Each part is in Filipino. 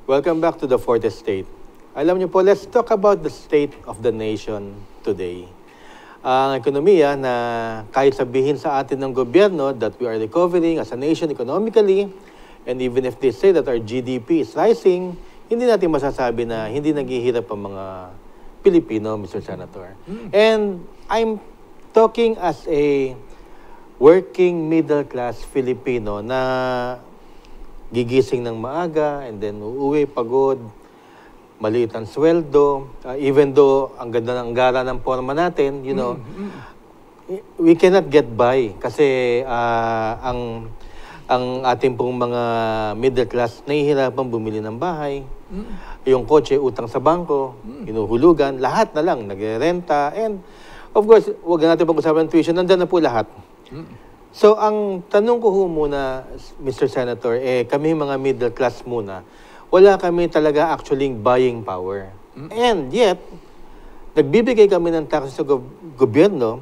Welcome back to the Fourth Estate. Alam niyo po, let's talk about the state of the nation today. Ang ekonomiya na kahit sabihin sa atin ng gobyerno that we are recovering as a nation economically, and even if they say that our GDP is rising, hindi natin masasabi na hindi naghihirap ang mga Pilipino, Mr. Senator. And I'm talking as a working middle-class Filipino na gigising ng maaga and then uuwi pagod, maliit ang sweldo, even though ang ganda ng gara ng forma natin, you know, we cannot get by kasi ang ating pong mga middle class nahihirapan bumili ng bahay, yung kotse utang sa bangko, hinuhulugan, lahat na lang, nagre-renta, and of course, huwag natin pag-usapan ng tuition, nandun na po lahat. So, ang tanong ko muna, Mr. Senator, kami mga middle class muna, wala kami talaga actually buying power. And yet, nagbibigay kami ng taxes sa gobyerno,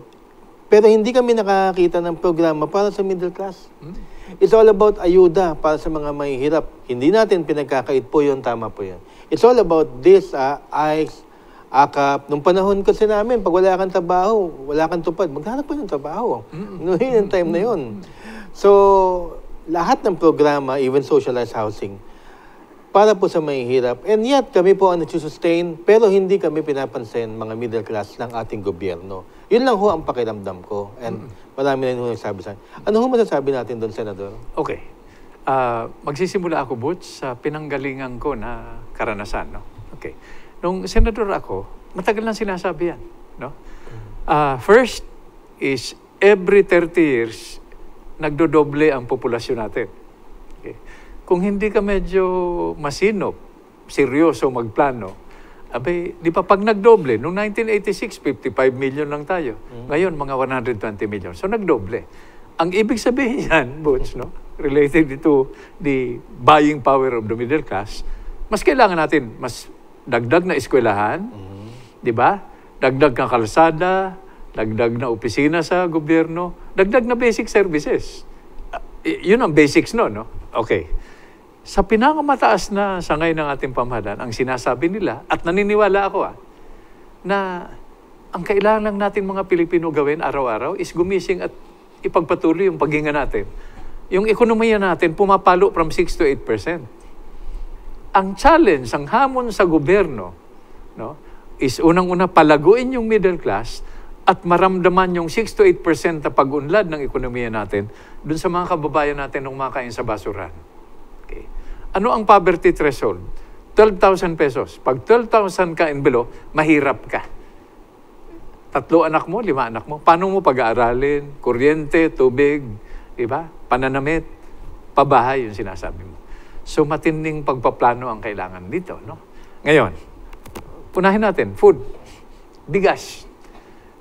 pero hindi kami nakakita ng programa para sa middle class. It's all about ayuda para sa mga mahihirap. Hindi natin pinagkakait po yun, tama po yun. It's all about this, ICE, AKAP. Nung panahon kasi namin, pag wala kang trabaho, wala kang tupad, maghanap pa ng trabaho. Noon yung time na yun. So, lahat ng programa, even socialized housing, para po sa mahihirap. And yet, kami po ang nagsusustain, pero hindi kami pinapansin, mga middle class ng ating gobyerno. Yun lang ho ang pakiramdam ko. And marami na yung nagsabi sa akin. Ano ho masasabi natin doon, Senador? Okay. Magsisimula ako, Butch, sa pinanggalingan ko na karanasan. No? Okay. Nung senador ako, matagal nang sinasabi yan. No? First is, every 30 years, nagdodoble ang populasyon natin. Okay. Kung hindi ka medyo masinop, seryoso magplano, abay, di pa pag nagdoble, noong 1986, 55 million lang tayo. Ngayon, mga 120 million. So, nagdoble. Ang ibig sabihin yan, Butch, no? Related to the buying power of the middle class, mas kailangan natin, mas dagdag na eskwelahan, di ba? Dagdag na kalsada, dagdag na opisina sa gobyerno, dagdag na basic services. Yun ang basics no? Okay. Sa pinakamataas na sangay ng ating pamahalaan, ang sinasabi nila, at naniniwala ako na ang kailangan lang natin mga Pilipino gawin araw-araw is gumising at ipagpatuloy yung paghinga natin. Yung ekonomiya natin pumapalo from 6 to 8%. Ang challenge, ang hamon sa gobyerno, no, is unang-una palaguin yung middle class at maramdaman yung 6 to 8% na pag-unlad ng ekonomiya natin dun sa mga kababayan natin nung makain sa basuran. Okay. Ano ang poverty threshold? 12,000 pesos. Pag 12,000 ka and below, mahirap ka. 3 anak mo, 5 anak mo. Paano mo pag-aaralin? Kuryente, tubig, diba? Pananamit, pabahay yung sinasabi mo. So, matinding pagpaplano ang kailangan dito, no? Ngayon, punahin natin, food, bigas.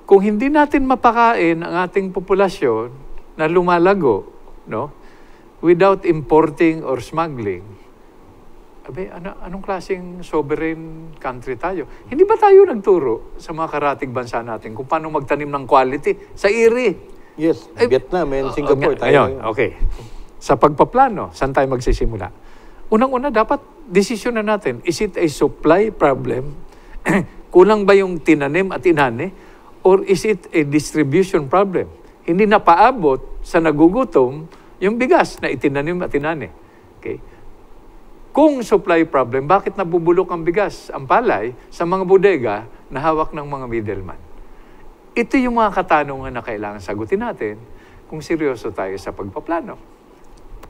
Kung hindi natin mapakain ang ating populasyon na lumalago, no? Without importing or smuggling, abe, anong klaseng sovereign country tayo? Hindi ba tayo nagturo sa mga karatig bansa natin kung paano magtanim ng quality sa iri? Yes, Vietnam and Singapore. Ayun, okay. Sa pagpaplano, saan tayo magsisimula? Unang-una, dapat desisyon na natin, is it a supply problem? Kulang ba yung tinanim at inani? Or is it a distribution problem? Hindi na paabot sa nagugutom yung bigas na itinanim at inani. Okay. Kung supply problem, bakit nabubulok ang bigas, ang palay, sa mga bodega na hawak ng mga middleman? Ito yung mga katanungan na kailangan sagutin natin kung seryoso tayo sa pagpaplano.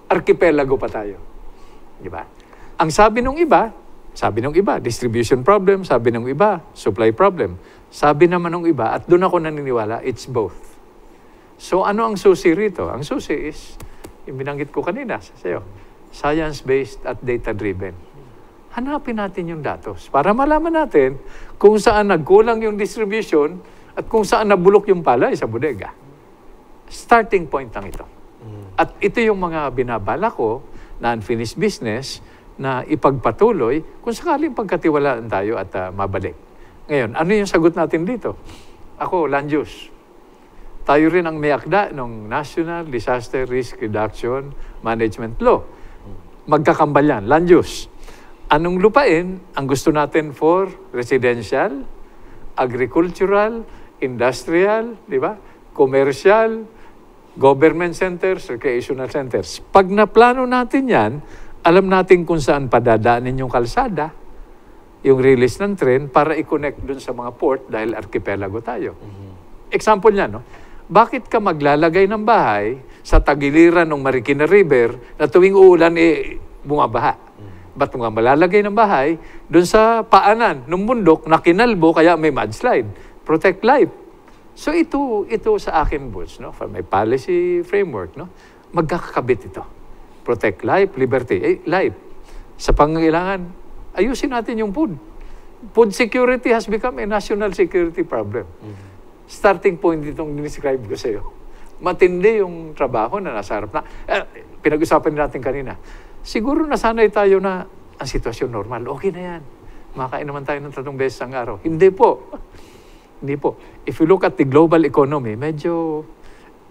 Archipelago pa tayo. Diba? Ang sabi nung iba, distribution problem, sabi nung iba, supply problem. Sabi naman nung iba, at doon ako naniniwala, it's both. So ano ang susi rito? Ang susi is, yung binanggit ko kanina sa sayo, science-based at data-driven. Hanapin natin yung datos para malaman natin kung saan nagkulang yung distribution at kung saan nabulok yung palay sa bodega. Starting point lang ito. At ito yung mga binabala ko na unfinished business na ipagpatuloy kung sakaling pagkatiwalaan tayo at mabalik. Ngayon, ano yung sagot natin dito? Ako, land use. Tayo rin ang may akda ng National Disaster Risk Reduction Management Law. Magkakambal yan, land use. Anong lupain ang gusto natin for residential, agricultural, industrial, di ba? Commercial, government centers, recreational centers. Pag naplano natin yan, alam natin kung saan padadaanin yung kalsada, yung release ng train para i-connect dun sa mga port dahil archipelago tayo. Example niya, no? Bakit ka maglalagay ng bahay sa tagiliran ng Marikina River na tuwing uulan, bumabaha? Ba't mo nga malalagay ng bahay dun sa paanan ng bundok na kinalbo kaya may mudslide? Protect life. So ito sa akin, Butch, no? For my policy framework, no? Magkakabit ito. Protect life, liberty. Life. Sa pangangailangan, ayusin natin yung food. Food security has become a national security problem. Starting point itong describe ko sa iyo. Matindi yung trabaho na nasa harap na. Pinag-usapan natin kanina. Siguro nasanay tayo na ang sitwasyon normal. Okay na yan. Makain naman tayo ng 3 beses ang araw. Hindi po. Hindi po. If you look at the global economy, medyo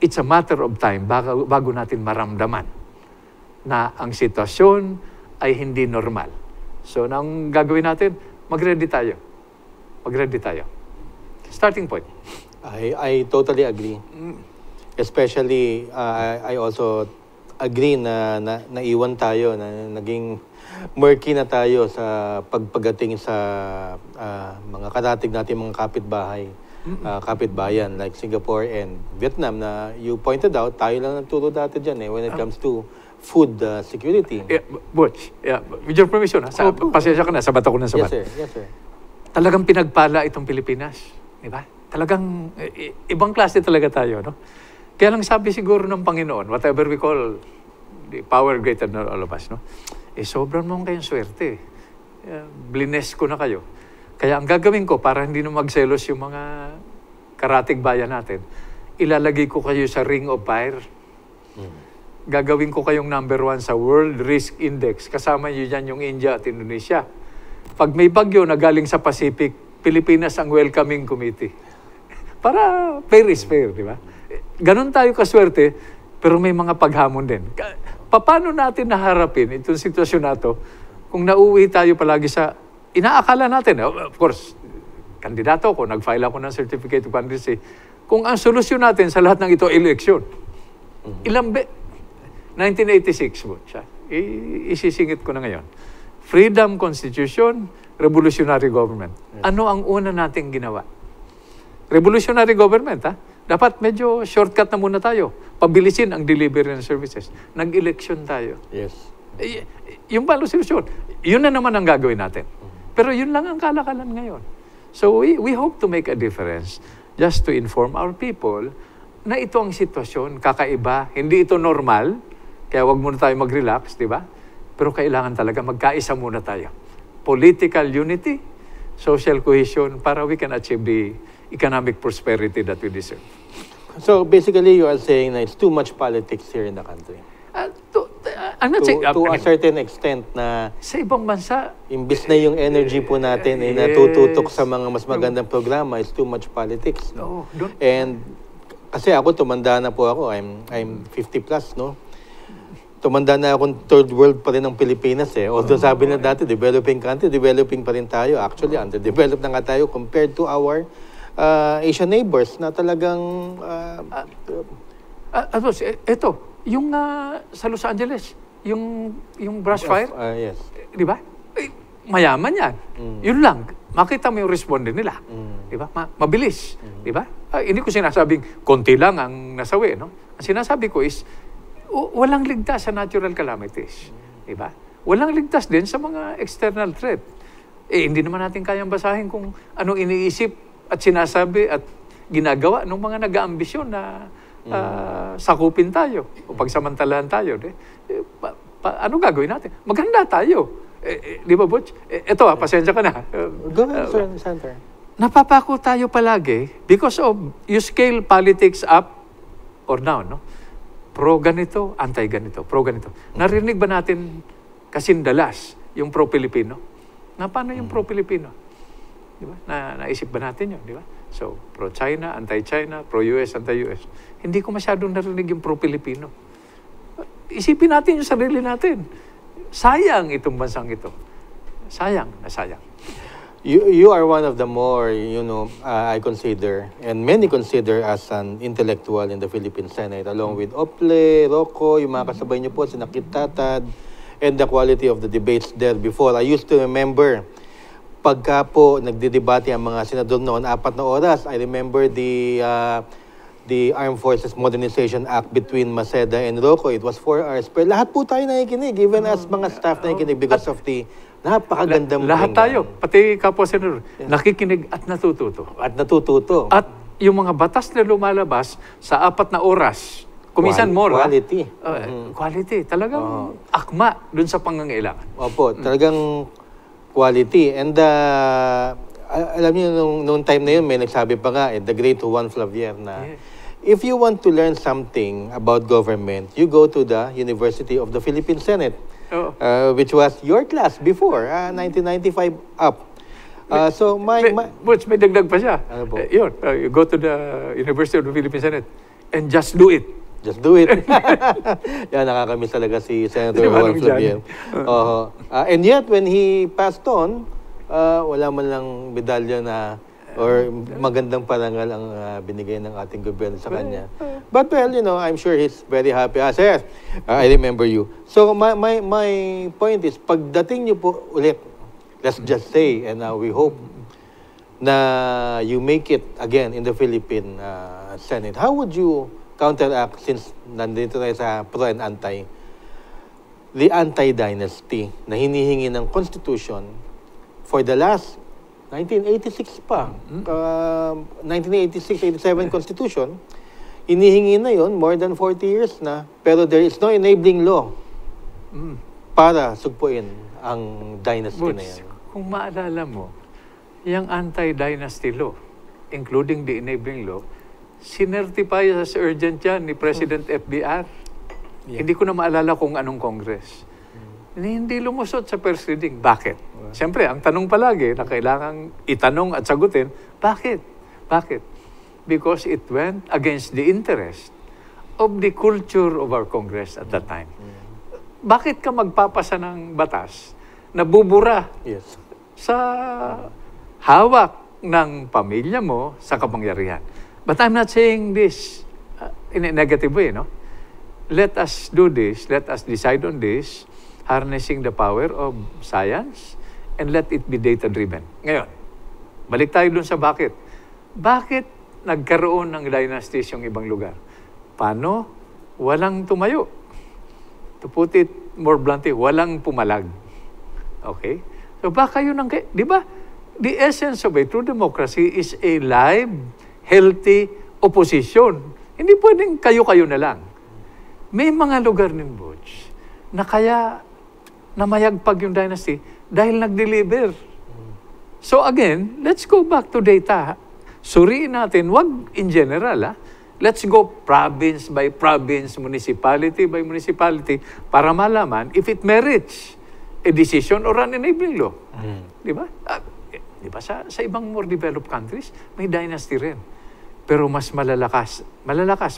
it's a matter of time bago natin maramdaman na ang sitwasyon ay hindi normal. So, nang gagawin natin, mag-ready tayo. Mag-ready tayo. Starting point. I totally agree. Especially, I also agree na naiwan tayo, na naging murky na tayo sa pagdating sa mga karatig natin, mga kapitbahay, kapitbayan like Singapore and Vietnam na you pointed out, tayo lang nagturo dati dyan when it comes to food security. Butch, with your permission, pasensya ka na, sabat ako ng sabat. Yes, sir. Yes, sir. Talagang pinagpala itong Pilipinas. Di ba? Talagang ibang klase talaga tayo, no? Kaya lang sabi siguro ng Panginoon, whatever we call the power greater than all of us, no? Sobrang mong kayong swerte. Blines ko na kayo. Kaya ang gagawin ko, para hindi na magselos yung mga karatig bayan natin, ilalagay ko kayo sa ring of fire. Gagawin ko kayong number 1 sa World Risk Index. Kasama nyo dyan yung India at Indonesia. Pag may bagyo na galing sa Pacific, Pilipinas ang welcoming committee. Para fair is fair, di ba? Ganon tayo kaswerte, pero may mga paghamon din. Paano natin naharapin itong sitwasyon na to kung nauwi tayo palagi sa inaakala natin? Of course, kandidato ko, nag-file ako ng certificate of candidacy. Kung ang solusyon natin sa lahat ng ito, eleksyon. Ilang 1986 mo siya. Isisingit ko na ngayon. Freedom, Constitution, Revolutionary Government. Ano ang una nating ginawa? Revolutionary Government, ha? Dapat medyo shortcut na muna tayo. Pabilisin ang delivery ng services. Nag-election tayo. Yes. Yung pala solusyon. Yun na naman ang gagawin natin. Pero yun lang ang kalakalan ngayon. So we hope to make a difference just to inform our people na ito ang sitwasyon, kakaiba, hindi ito normal, kaya wag muna tayo mag-relax, di ba? Pero kailangan talaga magkaisa muna tayo. Political unity, social cohesion, para we can achieve the economic prosperity that we deserve. So basically, you are saying na it's too much politics here in the country. I'm not saying... To a certain extent na... Sa ibang bansa... Imbis na yung energy po natin ay natututok sa mga mas magandang programa, it's too much politics. No? And kasi ako, tumanda na po ako. I'm 50 plus, no? Tumanda na akong third world pa rin ng Pilipinas Although sabi na dati, developing country, developing pa rin tayo. Actually, underdeveloped na nga tayo compared to our Asian neighbors na talagang... Ito, yung sa Los Angeles, yung brush fire, yes. Di ba? Mayaman yan. Yun lang. Makita mo yung responde nila. Di ba? Mabilis. Di ba? Hindi ko sinasabing konti lang ang nasawi, no? Ang sinasabi ko is, walang ligtas sa natural calamities. Di ba? Walang ligtas din sa mga external threat. Hindi naman natin kayang basahin kung anong iniisip at sinasabi at ginagawa ng mga nag-aambisyon na sakupin tayo o pagsamantalahan tayo. Ano gagawin natin? Maganda tayo. Di ba, Butch? Ito pasensya ka na. Go ahead, Senator. Napapako tayo palagi because of you scale politics up or down, no? Pro ganito, anti-ganito, pro ganito. Narinig ba natin kasindalas yung pro-Pilipino? Na paano yung pro-Pilipino? Di ba? Naisip ba natin yun? Di ba? So, pro-China, anti-China, pro-US, anti-US. Hindi ko masyadong narinig yung pro-Pilipino. Isipin natin yung sarili natin. Sayang itong bansang ito. sayang na sayang. You are one of the more, I consider, and many consider as an intellectual in the Philippine Senate, along with Ople, Rocco, yung mga kasabay niyo po, sina Kit Tatad, and the quality of the debates there before. I used to remember, pagka po nagdidebate ang mga senador noon, 4 na oras. I remember the Armed Forces Modernization Act between Maceda and Rocco. It was 4 hours. Pero lahat po tayo nakikinig, even as mga staff nakikinig because of the napakagandang Lahat tayo, pati kapwa senador, nakikinig at natututo. At natututo. At yung mga batas na lumalabas sa 4 na oras, kuminsan more. Quality. Quality. Talagang akma dun sa pangangailangan. Opo, talagang quality. And alam niyo, nung time na yun, may nagsabi pa nga, the great Juan Flavier na, if you want to learn something about government, you go to the University of the Philippine Senate. Which was your class before, 1995 up. So Butch, may dagdag pa siya. Ano po? You go to the University of the Philippine Senate and just do it. Just do it. Yan, nakakamiss talaga si Senator Juan Flavier. And yet, when he passed on, wala man lang medalya na or magandang parangal ang binigay ng ating gobyerno sa kanya. But well, I'm sure he's very happy. Sir, I remember you. So my point is, pagdating niyo po ulit, let's just say, and we hope na you make it again in the Philippine Senate. How would you counteract, since nandito tayo sa pro and anti, the anti-dynasty na hinihingi ng Constitution for the last 1986 pa, 1986-87 Constitution, inihingi na yon more than 40 years na, pero there is no enabling law para sugpuin ang dynasty na yan. Kung maalala mo, yung anti-dynasty law, including the enabling law, sinertify as urgent yan ni President FDR. Hindi ko na maalala kung anong Congress. Hindi lumusot sa first reading. Bakit? Siyempre, ang tanong palagi na kailangang itanong at sagutin, bakit? Bakit? Because it went against the interest of the culture of our Congress at that time. Bakit ka magpapasa ng batas na bubura sa hawak ng pamilya mo sa kapangyarihan? But I'm not saying this in a negative way, no? Let us do this, let us decide on this, harnessing the power of science, and let it be data-driven. Ngayon, balik tayo dun sa bakit. Bakit nagkaroon ng dynasties yung ibang lugar? Paano? Walang tumayo. To put it more bluntly, walang pumalag. Okay? So baka yun ang... Di ba? The essence of a true democracy is a live, healthy opposition. Hindi pwedeng kayo-kayo na lang. May mga lugar ng Butch na kaya namayagpag yung dynasty dahil nag-deliver. So again, let's go back to data. Suriin natin, wag in general. Let's go province by province, municipality by municipality para malaman if it merits a decision or an enabling law. Di ba? Di ba? Sa ibang more developed countries, may dynasty rin. Pero mas malalakas,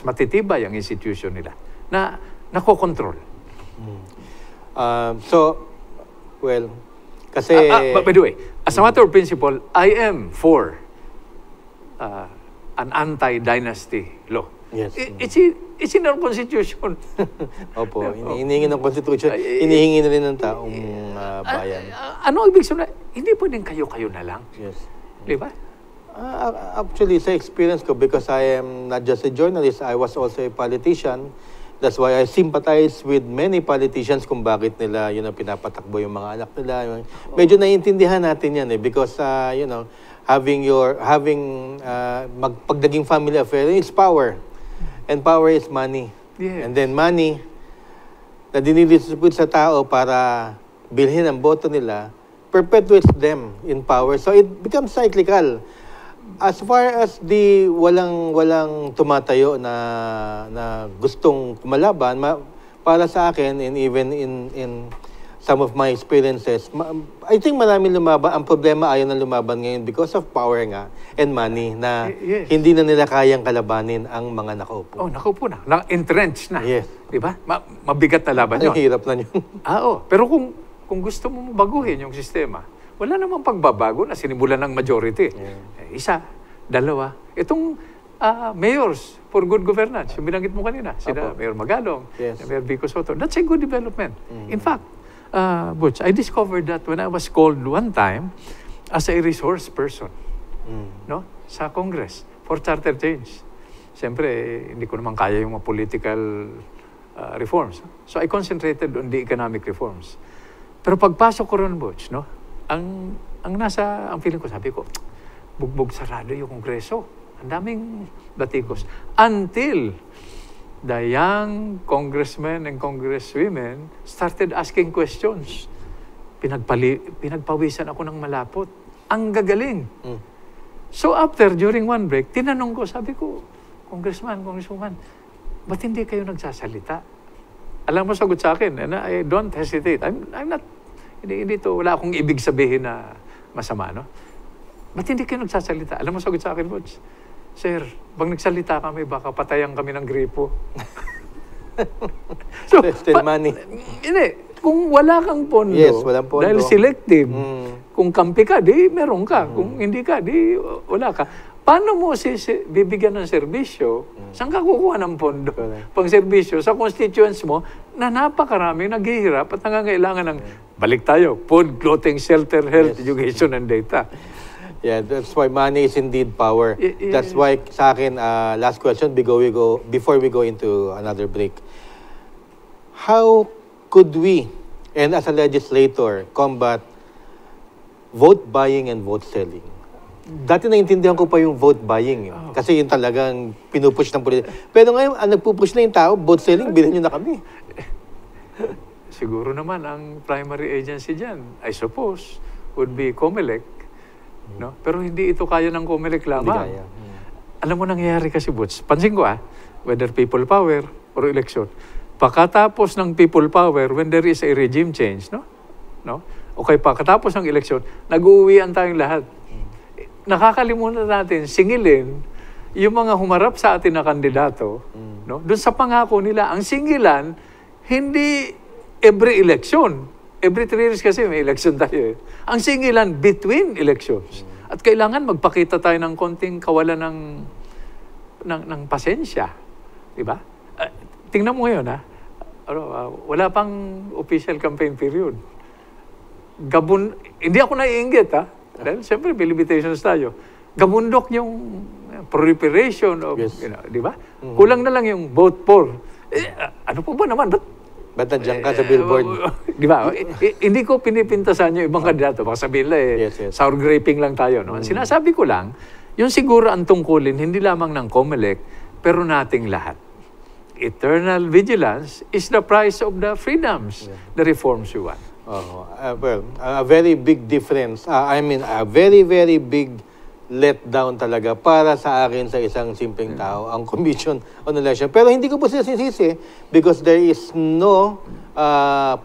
matitibay ang institution nila na nakokontrol. Kasi... by the way, as a matter of principle, I am for an anti-dynasty law. Yes. It's in our constitution. Opo, hinihingi ng constitution, hinihingi na rin ng taong bayan. Ano ibig sabihin? Hindi pwedeng kayo-kayo na lang. Yes. Di ba? Actually, sa experience ko, because I am not just a journalist, I was also a politician. That's why I sympathize with many politicians kung bakit nila, pinapatakbo yung mga anak nila. Medyo naiintindihan natin yan because, pagdaging family affair is power. And power is money. Yes. And then money na dinidistribute sa tao para bilhin ang boto nila perpetuates them in power. So it becomes cyclical. As far as the walang tumatayo na gustong kumalaban, para sa akin, and even in some of my experiences, I think maraming lumaban. Ang problema, ayaw na lumaban ngayon because of power nga and money na hindi na nila kayang kalabanin ang mga nakaupo. Oh, nakaupo na. Entrenched na. Yes. Diba? Mabigat na laban yun. Ang hirap na yun. Pero kung gusto mo baguhin yung sistema, wala namang pagbabago na sinimulan ng majority. Isa, dalawa. Itong mayors for good governance, yung binanggit mo kanina, sila Mayor Magalong, Mayor Vico Soto, that's a good development. In fact, Butch, I discovered that when I was called one time as a resource person, no, sa Congress for charter change. Siyempre, hindi ko naman kaya yung mga political reforms. So I concentrated on the economic reforms. Pero pagpasok ko ron, Butch, no, ang feeling ko, sabi ko, bugbog sarado yung Kongreso. Ang daming batikos. Until the young congressmen and congresswomen started asking questions. Pinagpawisan ako ng malapot. Ang gagaling. So after, during one break, tinanong ko, sabi ko, Congresswoman, ba't hindi kayo nagsasalita? Alam mo, sagot sa akin, and I don't hesitate. I'm not, hindi to, wala akong ibig sabihin na masama, no? Ba't hindi kayo nagsasalita? Alam mo, sagot sa akin, Butch, Sir, pag nagsalita kami, baka patayan kami ng gripo. So, still money. Hindi. Kung wala kang pondo, walang pondo. Dahil selective, kung kampi ka, di meron ka. Kung hindi ka, di wala ka. Paano mo bibigyan ng serbisyo? Saan ka kukuha ng pondo? Pang serbisyo sa constituents mo na napakaraming naghihirap at nangangailangan ng, balik tayo, food, clothing, shelter, health, education, and data. Yeah, that's why money is indeed power. That's why sa akin, last question before we go into another break. How could we, and as a legislator, combat vote buying and vote selling? Dati naintindihan ko pa yung vote buying. Kasi yun talagang pinupush ng politika. Pero ngayon, ang nagpupush na yung tao, vote selling, bilhin nyo na kami. Siguro naman, ang primary agency dyan, I suppose, would be COMELEC. No? Pero hindi ito kaya ng COMELEC lamang. Alam mo nangyayari kasi, Butch, pansin ko whether people power or election, pagkatapos ng people power, when there is a regime change, no? Okay, pagkatapos ng election, nag-uuwian tayong lahat. Nakakalimutan natin, singilin, yung mga humarap sa atin na kandidato, no? Doon sa pangako nila, ang singilan, hindi every election. Every 3 years kasi may election tayo. Ang singilan, between elections. At kailangan magpakita tayo ng konting kawalan ng pasensya. Diba? Tingnan mo ngayon, wala pang official campaign period. Hindi ako naiinggit, dahil siyempre, may limitations tayo. Gabundok yung proliferation of, di ba? Kulang na lang yung vote for. Ano po ba naman? Ba't nandiyan ka sa billboard? Di ba? Hindi ko pinipintasan yung ibang kandidato. Baka sabihin lang, sour graping lang tayo. No? Ang sinasabi ko lang, yung siguro ang tungkulin, hindi lamang ng COMELEC, pero nating lahat. Eternal vigilance is the price of the freedoms, the reforms we want. Well, a very big difference. I mean, a very, very big letdown talaga para sa akin sa isang simpleng tao, ang Commission on Election. Pero hindi ko po sila sinisisi because there is no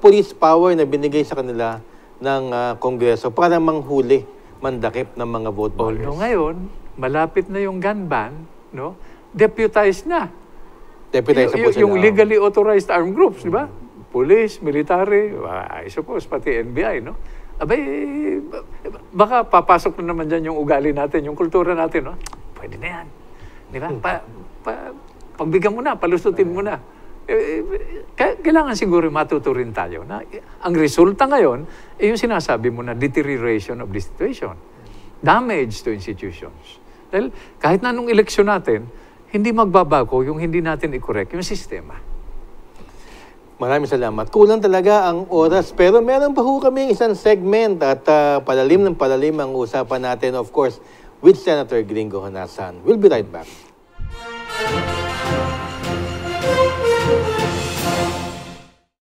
police power na binigay sa kanila ng Kongreso para manghuli, mandakip ng mga vote buyers. Although ngayon, malapit na yung gun ban, no? Deputized na. Deputized na po sila. Yung legally authorized armed groups, di ba? Police, military, I suppose, pati NBI, no? Abay, baka papasok na naman dyan yung ugali natin, yung kultura natin, no? Pwede na yan. Di ba? Pagbigyan mo na, palusutin mo na. Kailangan siguro matuturin tayo na ang resulta ngayon, yung sinasabi mo na deterioration of the situation. Damage to institutions. Dahil kahit na nung eleksyon natin, hindi magbabago yung hindi natin i-correct yung sistema. Maraming salamat. Kulang talaga ang oras. Pero meron pa ho kami isang segment at palalim ang usapan natin, of course, with Senator Gringo Honasan. We'll be right back.